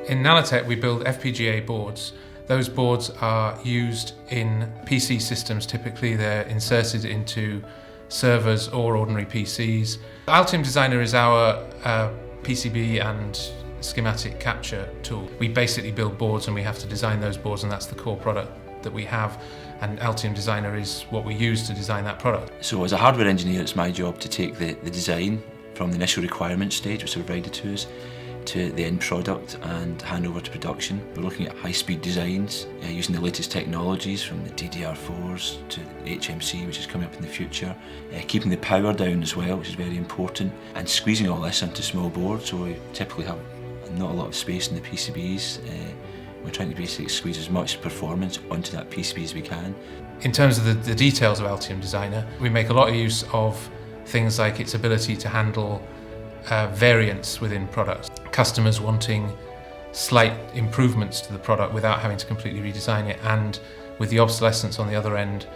In Nallatech, we build FPGA boards. Those boards are used in PC systems. Typically, they're inserted into servers or ordinary PCs. Altium Designer is our PCB and schematic capture tool. We basically build boards and we have to design those boards, and that's the core product that we have. And Altium Designer is what we use to design that product. So as a hardware engineer, it's my job to take the design from the initial requirement stage, which is provided to us, to the end product and hand over to production. We're looking at high-speed designs using the latest technologies from the DDR4s to HMC, which is coming up in the future, keeping the power down as well, which is very important, and squeezing all this into small boards. So we typically have not a lot of space in the PCBs. We're trying to basically squeeze as much performance onto that PCB as we can. In terms of the details of Altium Designer, we make a lot of use of things like its ability to handle variants within products. Customers wanting slight improvements to the product without having to completely redesign it, and with the obsolescence on the other end,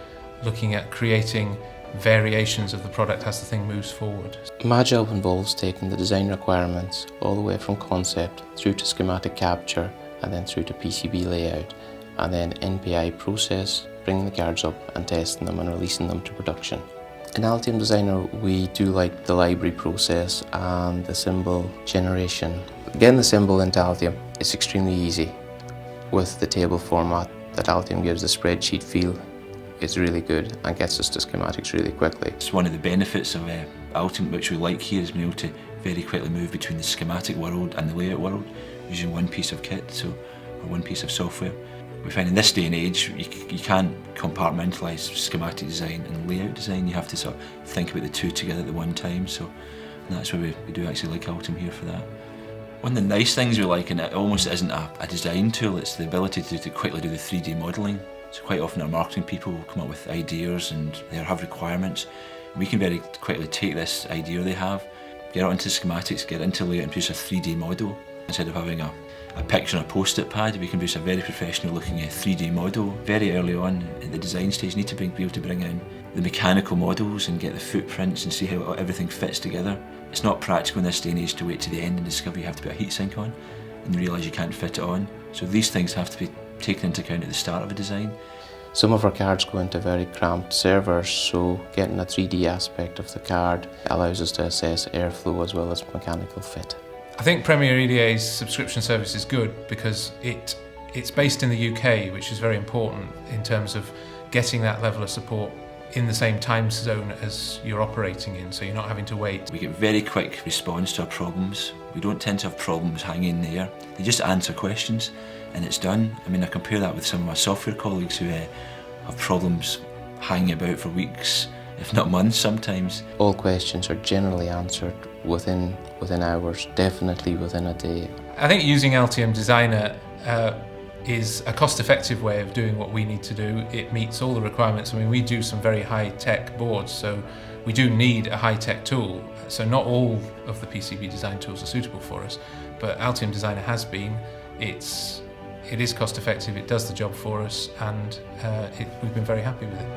looking at creating variations of the product as the thing moves forward. My job involves taking the design requirements all the way from concept through to schematic capture and then through to PCB layout, and then NPI process, bringing the cards up and testing them and releasing them to production. In Altium Designer, we do like the library process and the symbol generation. Getting the symbol into Altium is extremely easy. With the table format that Altium gives, the spreadsheet feel is really good and gets us to schematics really quickly. It's one of the benefits of Altium, which we like here, is being able to very quickly move between the schematic world and the layout world using one piece of kit, or one piece of software. We find in this day and age, you can't compartmentalise schematic design and layout design. You have to sort of think about the two together at the one time. So that's why we do actually like Altium here for that. One of the nice things we like, and it almost isn't a design tool, it's the ability to quickly do the 3D modelling. So quite often our marketing people will come up with ideas and they have requirements. We can very quickly take this idea they have, get it into schematics, get it into layout and produce a 3D model. Instead of having a picture on a post-it pad, we can produce a very professional looking 3D model. Very early on in the design stage, you need to be able to bring in the mechanical models and get the footprints and see how everything fits together. It's not practical in this day and age to wait to the end and discover you have to put a heatsink on and realise you can't fit it on. So these things have to be taken into account at the start of a design. Some of our cards go into very cramped servers, so getting a 3D aspect of the card allows us to assess airflow as well as mechanical fit. I think Premier EDA's subscription service is good because it's based in the UK, which is very important in terms of getting that level of support in the same time zone as you're operating in, so you're not having to wait. We get very quick response to our problems. We don't tend to have problems hanging there. They just answer questions and it's done. I mean, I compare that with some of my software colleagues who have problems hanging about for weeks, if not months sometimes. All questions are generally answered within hours, definitely within a day. I think using Altium Designer is a cost-effective way of doing what we need to do. It meets all the requirements. I mean, we do some very high-tech boards, so we do need a high-tech tool. So not all of the PCB design tools are suitable for us, but Altium Designer has been. It is cost-effective, it does the job for us, and we've been very happy with it.